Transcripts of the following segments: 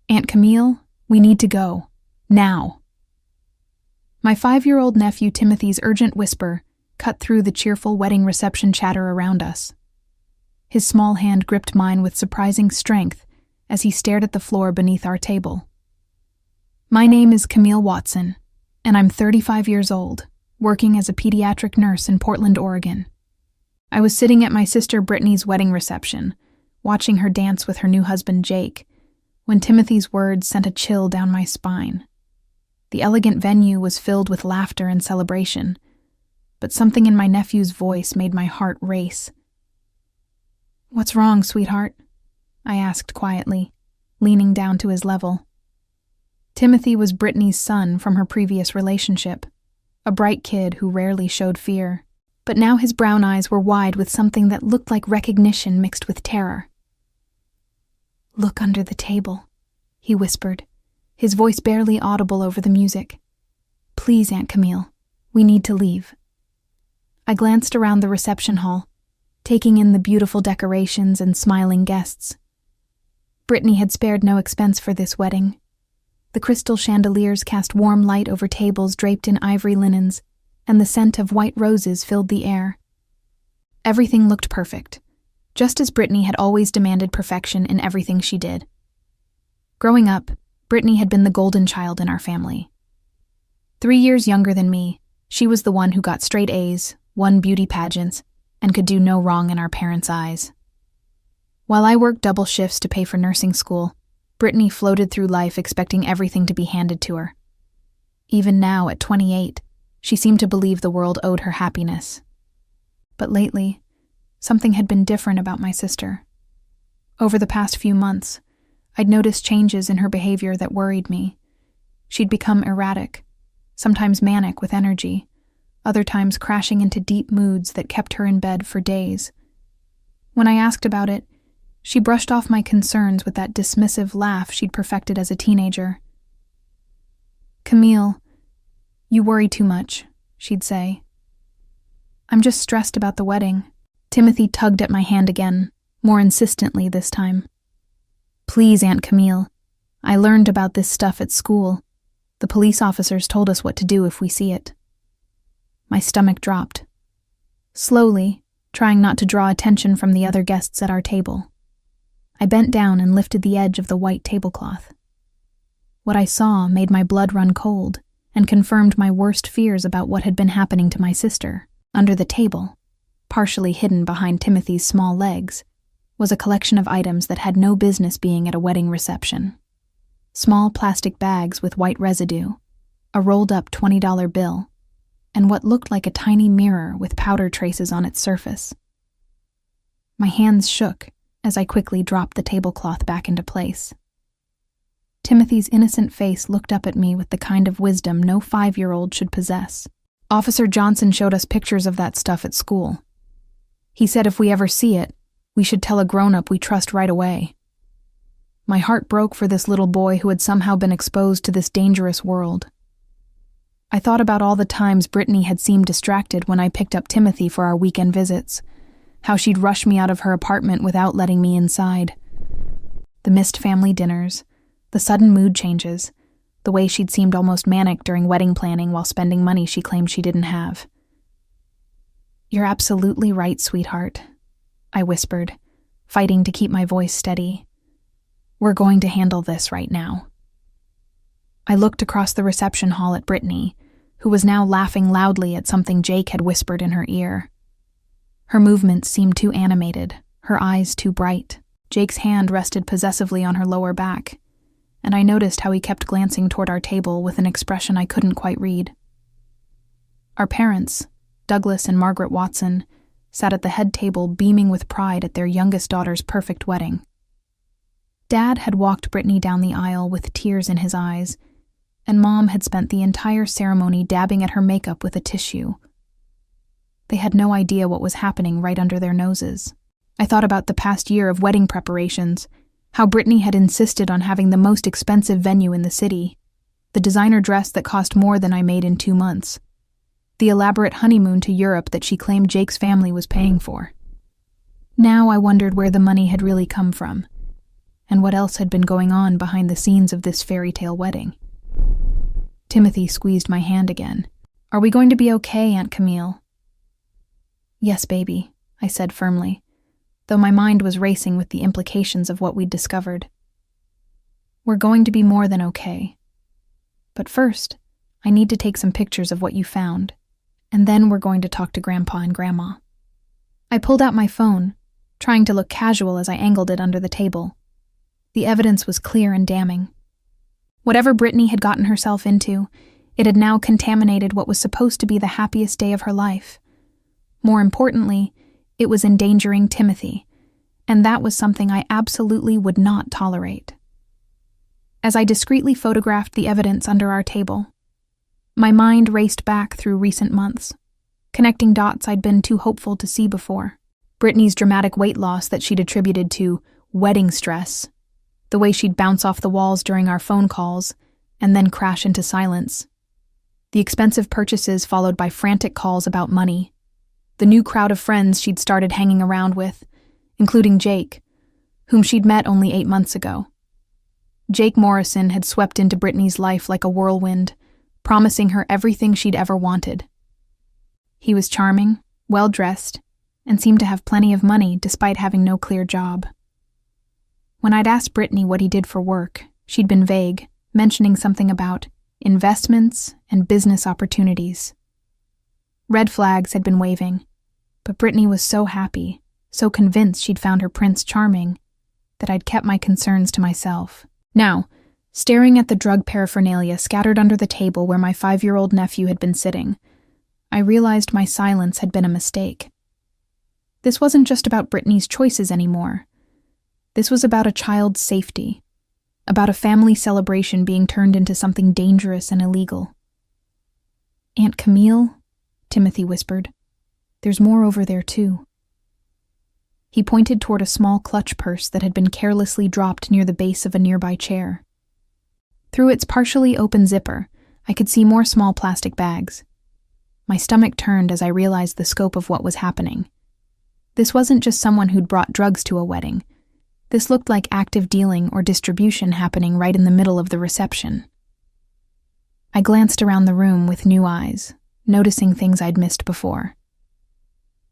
"Aunt Camille, we need to go. Now." My 5-year-old nephew Timothy's urgent whisper cut through the cheerful wedding reception chatter around us. His small hand gripped mine with surprising strength as he stared at the floor beneath our table. "My name is Camille Watson, and I'm 35 years old, working as a pediatric nurse in Portland, Oregon. I was sitting at my sister Brittany's wedding reception, watching her dance with her new husband Jake, when Timothy's words sent a chill down my spine. The elegant venue was filled with laughter and celebration, but something in my nephew's voice made my heart race. "What's wrong, sweetheart?" I asked quietly, leaning down to his level. Timothy was Brittany's son from her previous relationship, a bright kid who rarely showed fear, but now his brown eyes were wide with something that looked like recognition mixed with terror. "Look under the table," he whispered, his voice barely audible over the music. "Please, Aunt Camille, we need to leave." I glanced around the reception hall, taking in the beautiful decorations and smiling guests. Brittany had spared no expense for this wedding. The crystal chandeliers cast warm light over tables draped in ivory linens, and the scent of white roses filled the air. Everything looked perfect, just as Brittany had always demanded perfection in everything she did. Growing up, Brittany had been the golden child in our family. 3 years younger than me, she was the one who got straight A's, won beauty pageants, and could do no wrong in our parents' eyes. While I worked double shifts to pay for nursing school, Brittany floated through life expecting everything to be handed to her. Even now, at 28, she seemed to believe the world owed her happiness. But lately, something had been different about my sister. Over the past few months, I'd noticed changes in her behavior that worried me. She'd become erratic, sometimes manic with energy, other times crashing into deep moods that kept her in bed for days. When I asked about it, she brushed off my concerns with that dismissive laugh she'd perfected as a teenager. "Camille, you worry too much," she'd say. "I'm just stressed about the wedding." Timothy tugged at my hand again, more insistently this time. "Please, Aunt Camille. I learned about this stuff at school. The police officers told us what to do if we see it." My stomach dropped. Slowly, trying not to draw attention from the other guests at our table, I bent down and lifted the edge of the white tablecloth. What I saw made my blood run cold and confirmed my worst fears about what had been happening to my sister. Under the table, partially hidden behind Timothy's small legs, was a collection of items that had no business being at a wedding reception. Small plastic bags with white residue, a rolled-up $20 bill, and what looked like a tiny mirror with powder traces on its surface. My hands shook as I quickly dropped the tablecloth back into place. Timothy's innocent face looked up at me with the kind of wisdom no 5-year-old should possess. "Officer Johnson showed us pictures of that stuff at school. He said if we ever see it, we should tell a grown-up we trust right away." My heart broke for this little boy who had somehow been exposed to this dangerous world. I thought about all the times Brittany had seemed distracted when I picked up Timothy for our weekend visits, how she'd rush me out of her apartment without letting me inside. The missed family dinners, the sudden mood changes, the way she'd seemed almost manic during wedding planning while spending money she claimed she didn't have. "You're absolutely right, sweetheart," I whispered, fighting to keep my voice steady. "We're going to handle this right now." I looked across the reception hall at Brittany, who was now laughing loudly at something Jake had whispered in her ear. Her movements seemed too animated, her eyes too bright. Jake's hand rested possessively on her lower back, and I noticed how he kept glancing toward our table with an expression I couldn't quite read. Our parents, Douglas and Margaret Watson, sat at the head table beaming with pride at their youngest daughter's perfect wedding. Dad had walked Brittany down the aisle with tears in his eyes, and Mom had spent the entire ceremony dabbing at her makeup with a tissue. They had no idea what was happening right under their noses. I thought about the past year of wedding preparations, how Brittany had insisted on having the most expensive venue in the city, the designer dress that cost more than I made in 2 months, the elaborate honeymoon to Europe that she claimed Jake's family was paying for. Now I wondered where the money had really come from. and what else had been going on behind the scenes of this fairy tale wedding. Timothy squeezed my hand again. "Are we going to be okay, Aunt Camille?" "Yes, baby," I said firmly, though my mind was racing with the implications of what we'd discovered. "We're going to be more than okay. But first, I need to take some pictures of what you found, and then we're going to talk to Grandpa and Grandma." I pulled out my phone, trying to look casual as I angled it under the table. The evidence was clear and damning. Whatever Brittany had gotten herself into, it had now contaminated what was supposed to be the happiest day of her life. More importantly, it was endangering Timothy, and that was something I absolutely would not tolerate. As I discreetly photographed the evidence under our table, my mind raced back through recent months, connecting dots I'd been too hopeful to see before. Brittany's dramatic weight loss that she'd attributed to wedding stress, the way she'd bounce off the walls during our phone calls and then crash into silence, the expensive purchases followed by frantic calls about money, the new crowd of friends she'd started hanging around with, including Jake, whom she'd met only 8 months ago. Jake Morrison had swept into Brittany's life like a whirlwind, promising her everything she'd ever wanted. He was charming, well-dressed, and seemed to have plenty of money despite having no clear job. When I'd asked Brittany what he did for work, she'd been vague, mentioning something about investments and business opportunities. Red flags had been waving, but Brittany was so happy, so convinced she'd found her prince charming, that I'd kept my concerns to myself. Now, staring at the drug paraphernalia scattered under the table where my 5-year-old nephew had been sitting, I realized my silence had been a mistake. This wasn't just about Brittany's choices anymore. This was about a child's safety, about a family celebration being turned into something dangerous and illegal. "Aunt Camille," Timothy whispered, "there's more over there too." He pointed toward a small clutch purse that had been carelessly dropped near the base of a nearby chair. Through its partially open zipper, I could see more small plastic bags. My stomach turned as I realized the scope of what was happening. This wasn't just someone who'd brought drugs to a wedding. This looked like active dealing or distribution happening right in the middle of the reception. I glanced around the room with new eyes, noticing things I'd missed before.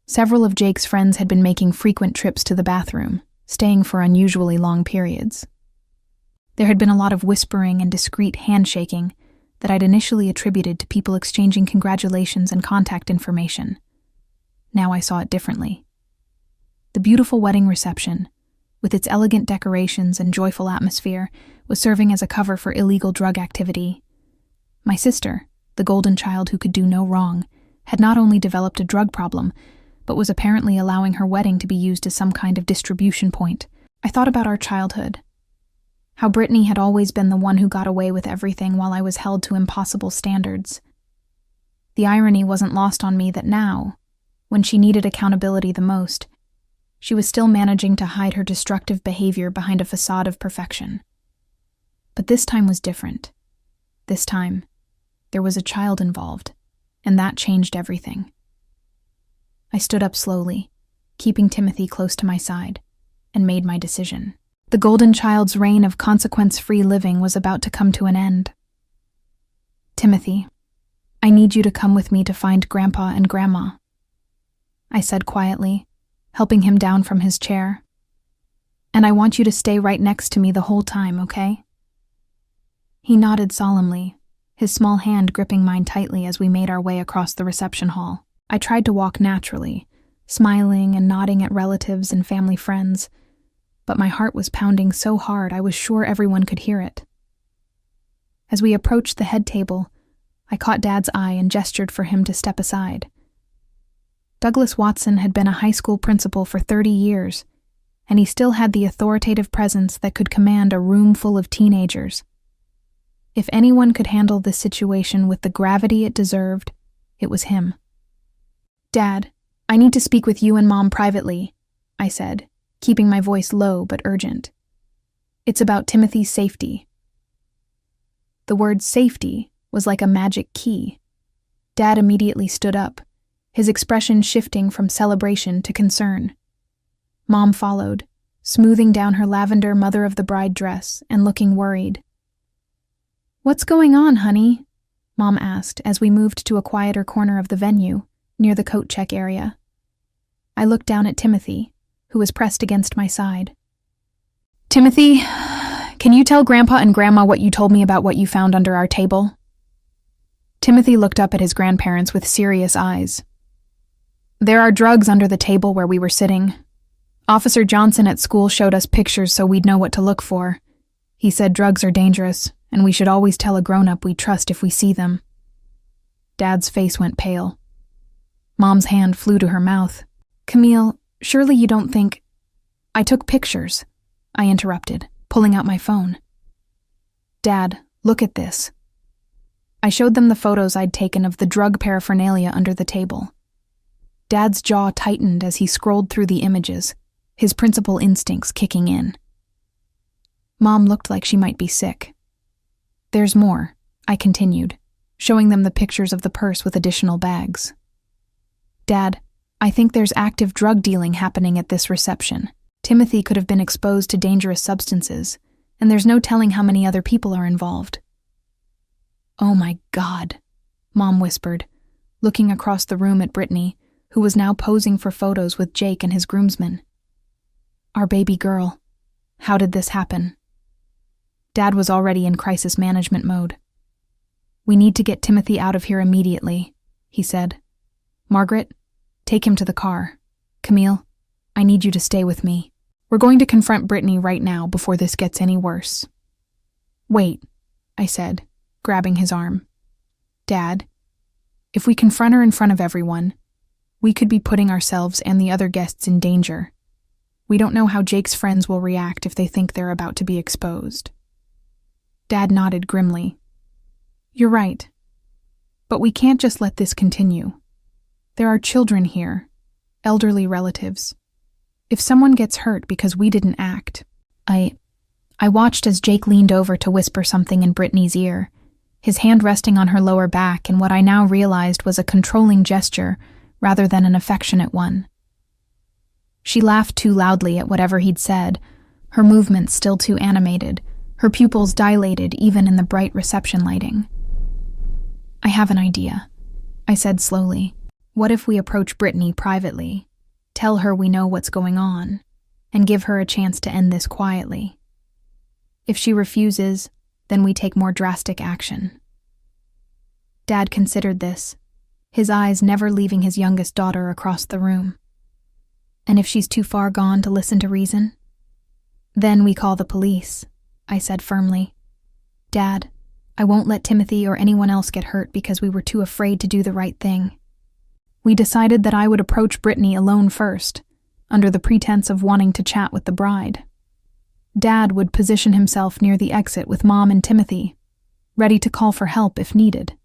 Several of Jake's friends had been making frequent trips to the bathroom, staying for unusually long periods. There had been a lot of whispering and discreet handshaking that I'd initially attributed to people exchanging congratulations and contact information. Now I saw it differently. The beautiful wedding reception, with its elegant decorations and joyful atmosphere, was serving as a cover for illegal drug activity. My sister, the golden child who could do no wrong, had not only developed a drug problem, but was apparently allowing her wedding to be used as some kind of distribution point. I thought about our childhood, how Brittany had always been the one who got away with everything while I was held to impossible standards. The irony wasn't lost on me that now, when she needed accountability the most, she was still managing to hide her destructive behavior behind a facade of perfection. But this time was different. This time, there was a child involved, and that changed everything. I stood up slowly, keeping Timothy close to my side, and made my decision. The golden child's reign of consequence-free living was about to come to an end. "Timothy, I need you to come with me to find Grandpa and Grandma," I said quietly, helping him down from his chair. "And I want you to stay right next to me the whole time, okay?" He nodded solemnly, his small hand gripping mine tightly as we made our way across the reception hall. I tried to walk naturally, smiling and nodding at relatives and family friends, but my heart was pounding so hard I was sure everyone could hear it. As we approached the head table, I caught Dad's eye and gestured for him to step aside. Douglas Watson had been a high school principal for 30 years, and he still had the authoritative presence that could command a room full of teenagers. If anyone could handle this situation with the gravity it deserved, it was him. "Dad, I need to speak with you and Mom privately," I said, keeping my voice low but urgent. "It's about Timothy's safety." The word safety was like a magic key. Dad immediately stood up, his expression shifting from celebration to concern. Mom followed, smoothing down her lavender mother of the bride dress and looking worried. "What's going on, honey?" Mom asked as we moved to a quieter corner of the venue, near the coat check area. I looked down at Timothy, who was pressed against my side. "Timothy, can you tell Grandpa and Grandma what you told me about what you found under our table?" Timothy looked up at his grandparents with serious eyes. "There are drugs under the table where we were sitting. Officer Johnson at school showed us pictures so we'd know what to look for. He said drugs are dangerous, and we should always tell a grown-up we trust if we see them." Dad's face went pale. Mom's hand flew to her mouth. "Camille, surely you don't think—" "I took pictures," I interrupted, pulling out my phone. "Dad, look at this." I showed them the photos I'd taken of the drug paraphernalia under the table. Dad's jaw tightened as he scrolled through the images, his principal instincts kicking in. Mom looked like she might be sick. "There's more," I continued, showing them the pictures of the purse with additional bags. "Dad, I think there's active drug dealing happening at this reception. Timothy could have been exposed to dangerous substances, and there's no telling how many other people are involved." "Oh my God," Mom whispered, looking across the room at Brittany, who was now posing for photos with Jake and his groomsmen. "Our baby girl. How did this happen?" Dad was already in crisis management mode. "We need to get Timothy out of here immediately," he said. "Margaret, take him to the car. Camille, I need you to stay with me. We're going to confront Brittany right now before this gets any worse." "Wait," I said, grabbing his arm. "Dad, if we confront her in front of everyone, we could be putting ourselves and the other guests in danger. We don't know how Jake's friends will react if they think they're about to be exposed." Dad nodded grimly. "You're right. But we can't just let this continue. There are children here, elderly relatives. If someone gets hurt because we didn't act..." I watched as Jake leaned over to whisper something in Brittany's ear, his hand resting on her lower back in what I now realized was a controlling gesture rather than an affectionate one. She laughed too loudly at whatever he'd said, her movements still too animated, her pupils dilated even in the bright reception lighting. "I have an idea," I said slowly. "What if we approach Brittany privately, tell her we know what's going on, and give her a chance to end this quietly? If she refuses, then we take more drastic action." Dad considered this, his eyes never leaving his youngest daughter across the room. "And if she's too far gone to listen to reason?" "Then we call the police," I said firmly. "Dad, I won't let Timothy or anyone else get hurt because we were too afraid to do the right thing. We decided that I would approach Brittany alone first, under the pretense of wanting to chat with the bride. Dad would position himself near the exit with Mom and Timothy, ready to call for help if needed.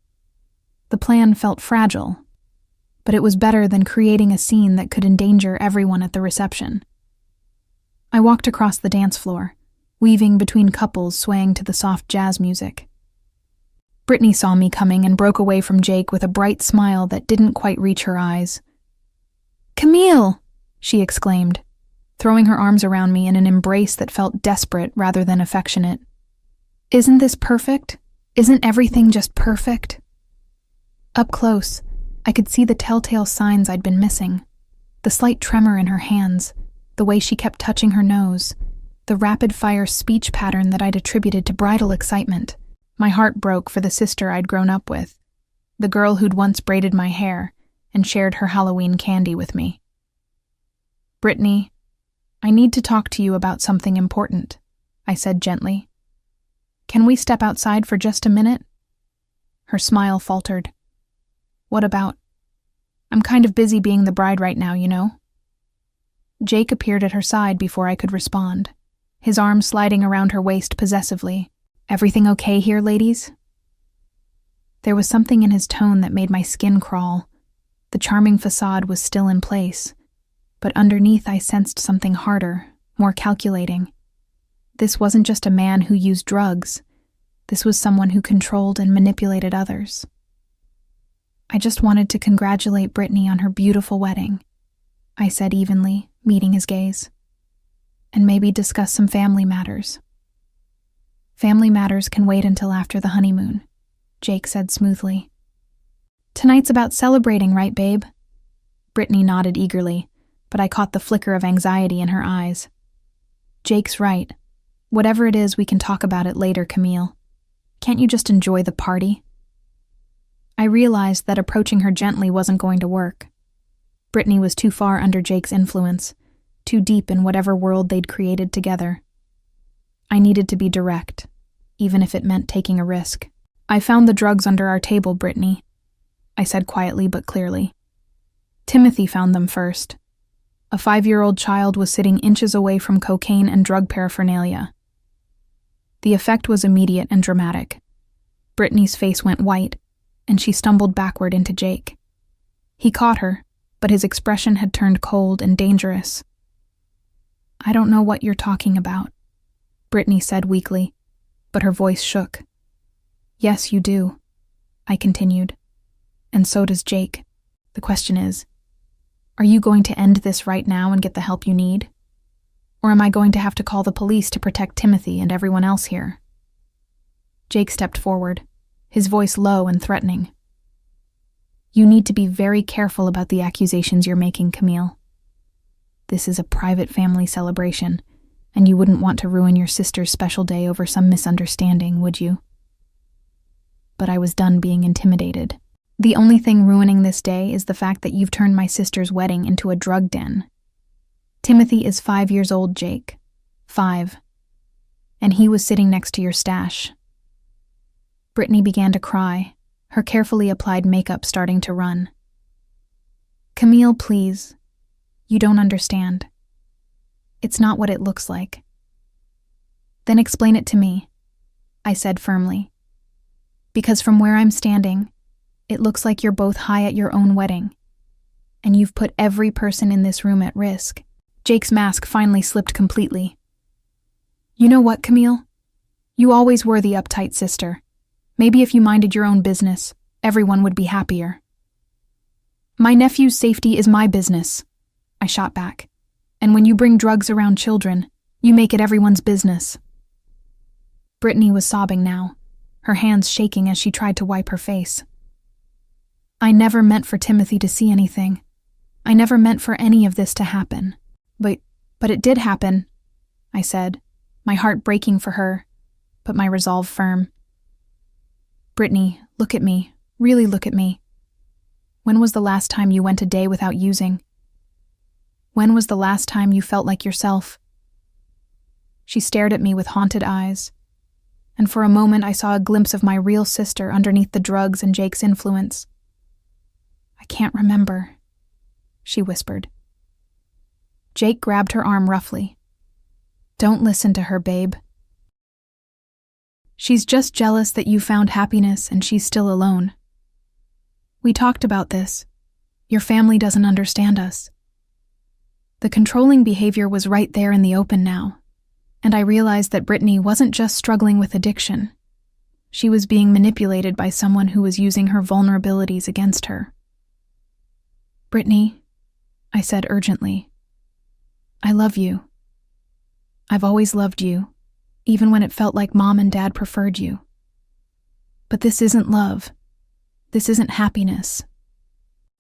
The plan felt fragile, but it was better than creating a scene that could endanger everyone at the reception. I walked across the dance floor, weaving between couples swaying to the soft jazz music. Brittany saw me coming and broke away from Jake with a bright smile that didn't quite reach her eyes. "Camille!" she exclaimed, throwing her arms around me in an embrace that felt desperate rather than affectionate. "Isn't this perfect? Isn't everything just perfect?" Up close, I could see the telltale signs I'd been missing. The slight tremor in her hands, the way she kept touching her nose, the rapid-fire speech pattern that I'd attributed to bridal excitement. My heart broke for the sister I'd grown up with, the girl who'd once braided my hair and shared her Halloween candy with me. "Brittany, I need to talk to you about something important," I said gently. "Can we step outside for just a minute?" Her smile faltered. "What about?" "I'm kind of busy being the bride right now, you know." Jake appeared at her side before I could respond, his arm sliding around her waist possessively. "Everything okay here, ladies?" There was something in his tone that made my skin crawl. The charming facade was still in place, but underneath I sensed something harder, more calculating. This wasn't just a man who used drugs. This was someone who controlled and manipulated others. "I just wanted to congratulate Brittany on her beautiful wedding," I said evenly, meeting his gaze. and maybe discuss some family matters. Family matters can wait until after the honeymoon, Jake said smoothly. Tonight's about celebrating, right, babe? Brittany nodded eagerly, but I caught the flicker of anxiety in her eyes. Jake's right. Whatever it is, we can talk about it later, Camille. Can't you just enjoy the party? I realized that approaching her gently wasn't going to work. Brittany was too far under Jake's influence, too deep in whatever world they'd created together. I needed to be direct, even if it meant taking a risk. I found the drugs under our table, Brittany, I said quietly but clearly. Timothy found them first. A 5-year-old child was sitting inches away from cocaine and drug paraphernalia. The effect was immediate and dramatic. Brittany's face went white, and she stumbled backward into Jake. He caught her, but his expression had turned cold and dangerous. I don't know what you're talking about, Brittany said weakly, but her voice shook. Yes, you do, I continued. And so does Jake. The question is, are you going to end this right now and get the help you need? Or am I going to have to call the police to protect Timothy and everyone else here? Jake stepped forward, his voice low and threatening. You need to be very careful about the accusations you're making, Camille. This is a private family celebration, and you wouldn't want to ruin your sister's special day over some misunderstanding, would you? But I was done being intimidated. The only thing ruining this day is the fact that you've turned my sister's wedding into a drug den. Timothy is 5 years old, Jake. 5. And he was sitting next to your stash. Brittany began to cry, her carefully applied makeup starting to run. Camille, please. You don't understand. It's not what it looks like. Then explain it to me, I said firmly. Because from where I'm standing, it looks like you're both high at your own wedding, and you've put every person in this room at risk. Jake's mask finally slipped completely. You know what, Camille? You always were the uptight sister. Maybe if you minded your own business, everyone would be happier. My nephew's safety is my business, I shot back. And when you bring drugs around children, you make it everyone's business. Brittany was sobbing now, her hands shaking as she tried to wipe her face. I never meant for Timothy to see anything. I never meant for any of this to happen. But it did happen, I said, my heart breaking for her, but my resolve firm. Brittany, look at me. Really look at me. When was the last time you went a day without using? When was the last time you felt like yourself? She stared at me with haunted eyes, and for a moment I saw a glimpse of my real sister underneath the drugs and Jake's influence. I can't remember, she whispered. Jake grabbed her arm roughly. Don't listen to her, babe. She's just jealous that you found happiness and she's still alone. We talked about this. Your family doesn't understand us. The controlling behavior was right there in the open now, and I realized that Brittany wasn't just struggling with addiction. She was being manipulated by someone who was using her vulnerabilities against her. Brittany, I said urgently, I love you. I've always loved you, even when it felt like Mom and Dad preferred you. But this isn't love. This isn't happiness.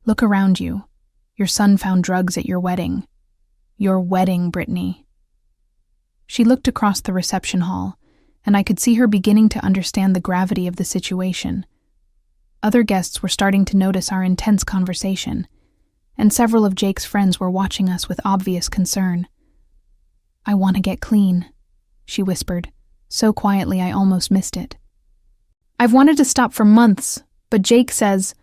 Look around you. Your son found drugs at your wedding. Your wedding, Brittany. She looked across the reception hall, and I could see her beginning to understand the gravity of the situation. Other guests were starting to notice our intense conversation, and several of Jake's friends were watching us with obvious concern. I want to get clean, she whispered, so quietly I almost missed it. I've wanted to stop for months, but Jake says...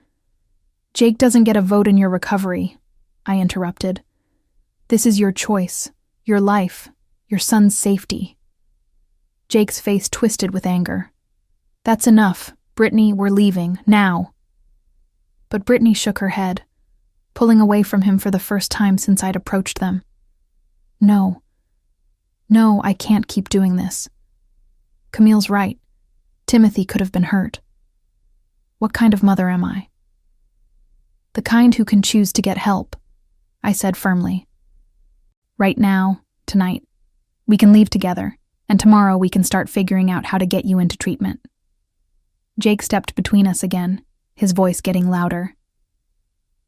Jake doesn't get a vote in your recovery, I interrupted. This is your choice, your life, your son's safety. Jake's face twisted with anger. That's enough. Brittany, we're leaving, now. But Brittany shook her head, pulling away from him for the first time since I'd approached them. No, I can't keep doing this. Camille's right. Timothy could have been hurt. What kind of mother am I? The kind who can choose to get help, I said firmly. Right now, tonight, We can leave together, and tomorrow we can start figuring out how to get you into treatment." Jake stepped between us again, his voice getting louder.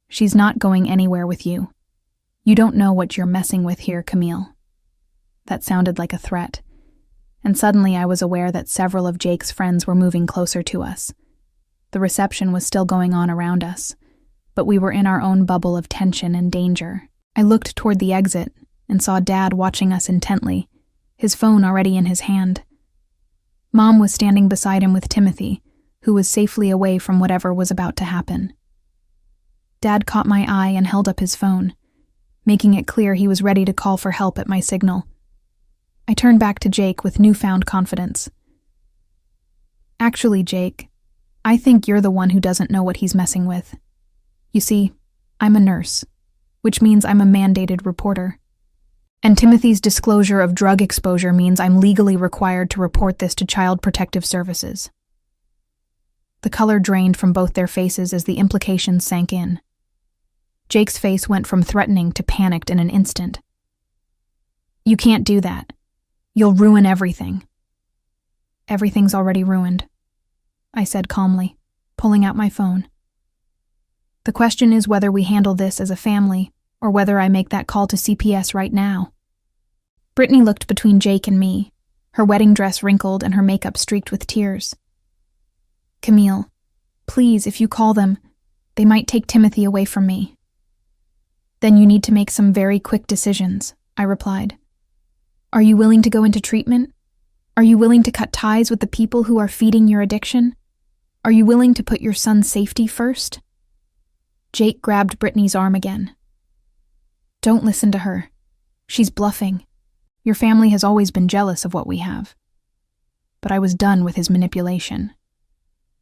"She's not going anywhere with you. You don't know what you're messing with here, Camille." That sounded like a threat, and suddenly I was aware that several of Jake's friends were moving closer to us. The reception was still going on around us, but we were in our own bubble of tension and danger. I looked toward the exit and saw Dad watching us intently, his phone already in his hand. Mom was standing beside him with Timothy, who was safely away from whatever was about to happen. Dad caught my eye and held up his phone, making it clear he was ready to call for help at my signal. I turned back to Jake with newfound confidence. "Actually, Jake, I think you're the one who doesn't know what he's messing with. You see, I'm a nurse, which means I'm a mandated reporter. And Timothy's disclosure of drug exposure means I'm legally required to report this to Child Protective Services." The color drained from both their faces as the implications sank in. Jake's face went from threatening to panicked in an instant. "You can't do that. You'll ruin everything." "Everything's already ruined," I said calmly, pulling out my phone. "The question is whether we handle this as a family or whether I make that call to CPS right now." Brittany looked between Jake and me, her wedding dress wrinkled and her makeup streaked with tears. "Camille, please, if you call them, they might take Timothy away from me." "Then you need to make some very quick decisions," I replied. "Are you willing to go into treatment? Are you willing to cut ties with the people who are feeding your addiction? Are you willing to put your son's safety first?" Jake grabbed Brittany's arm again. "Don't listen to her. She's bluffing. Your family has always been jealous of what we have." But I was done with his manipulation.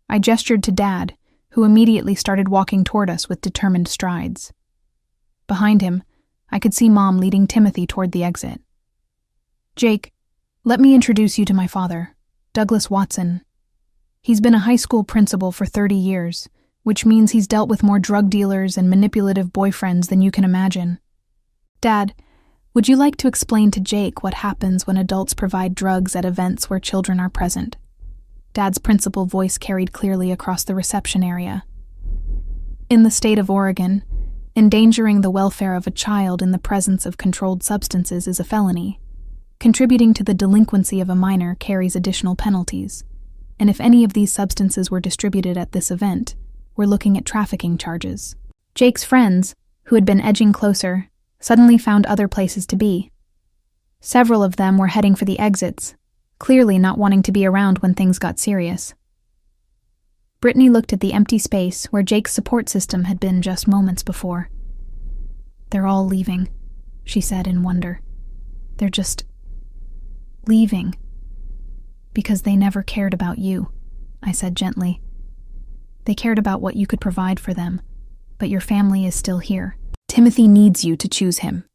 I gestured to Dad, who immediately started walking toward us with determined strides. Behind him, I could see Mom leading Timothy toward the exit. "Jake, let me introduce you to my father, Douglas Watson. He's been a high school principal for 30 years, which means he's dealt with more drug dealers and manipulative boyfriends than you can imagine. Dad, would you like to explain to Jake what happens when adults provide drugs at events where children are present?" Dad's principal voice carried clearly across the reception area. In the state of Oregon, endangering the welfare of a child in the presence of controlled substances is a felony. Contributing to the delinquency of a minor carries additional penalties, and if any of these substances were distributed at this event, we're looking at trafficking charges. Jake's friends, who had been edging closer, suddenly found other places to be. Several of them were heading for the exits, clearly not wanting to be around when things got serious. Brittany looked at the empty space where Jake's support system had been just moments before. "They're all leaving," she said in wonder. "They're just leaving. Because they never cared about you," I said gently. "They cared about what you could provide for them, but your family is still here. Timothy needs you to choose him."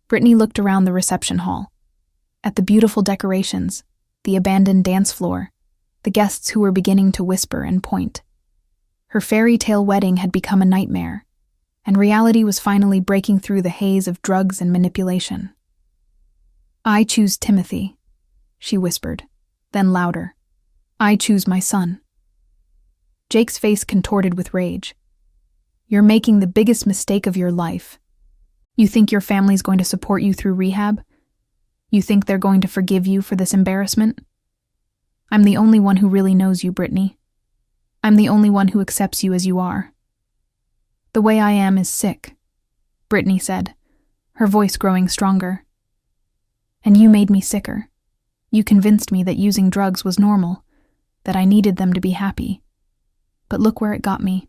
Brittany looked around the reception hall. At the beautiful decorations, the abandoned dance floor, the guests who were beginning to whisper and point. Her fairy tale wedding had become a nightmare, and reality was finally breaking through the haze of drugs and manipulation. "I choose Timothy," she whispered, then louder. "I choose my son." Jake's face contorted with rage. "You're making the biggest mistake of your life. You think your family's going to support you through rehab? You think they're going to forgive you for this embarrassment? I'm the only one who really knows you, Brittany. I'm the only one who accepts you as you are." "The way I am is sick," Brittany said, her voice growing stronger. "And you made me sicker. You convinced me that using drugs was normal, that I needed them to be happy. But look where it got me.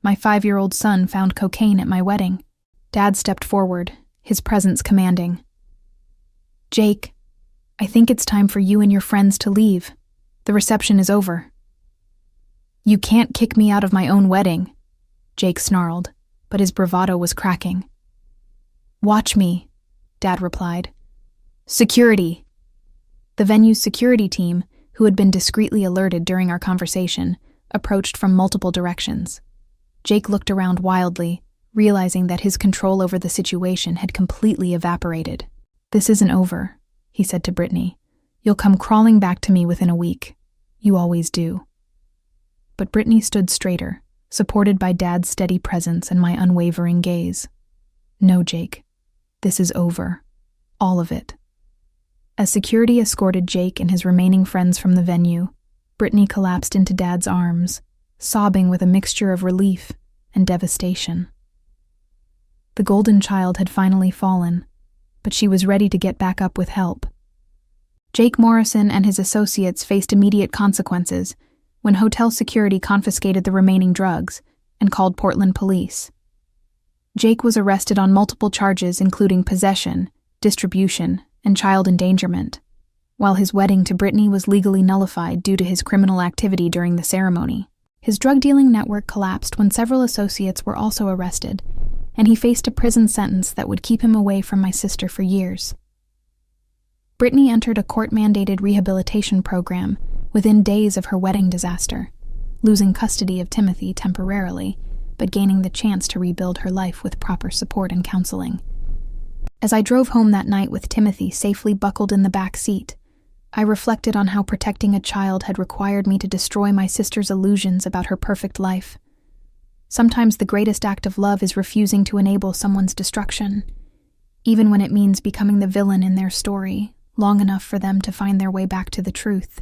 My 5-year-old son found cocaine at my wedding." Dad stepped forward, his presence commanding. "Jake, I think it's time for you and your friends to leave. The reception is over." "You can't kick me out of my own wedding," Jake snarled, but his bravado was cracking. "Watch me," Dad replied. "Security." The venue's security team, who had been discreetly alerted during our conversation, approached from multiple directions. Jake looked around wildly, realizing that his control over the situation had completely evaporated. "This isn't over," he said to Brittany. "You'll come crawling back to me within a week. You always do." But Brittany stood straighter, supported by Dad's steady presence and my unwavering gaze. "No, Jake. This is over. All of it." As security escorted Jake and his remaining friends from the venue, Brittany collapsed into Dad's arms, sobbing with a mixture of relief and devastation. The golden child had finally fallen, but she was ready to get back up with help. Jake Morrison and his associates faced immediate consequences when hotel security confiscated the remaining drugs and called Portland police. Jake was arrested on multiple charges including possession, distribution, and child endangerment, while his wedding to Brittany was legally nullified due to his criminal activity during the ceremony. His drug-dealing network collapsed when several associates were also arrested, and he faced a prison sentence that would keep him away from my sister for years. Brittany entered a court-mandated rehabilitation program within days of her wedding disaster, losing custody of Timothy temporarily, but gaining the chance to rebuild her life with proper support and counseling. As I drove home that night with Timothy safely buckled in the back seat, I reflected on how protecting a child had required me to destroy my sister's illusions about her perfect life. Sometimes the greatest act of love is refusing to enable someone's destruction, even when it means becoming the villain in their story, long enough for them to find their way back to the truth.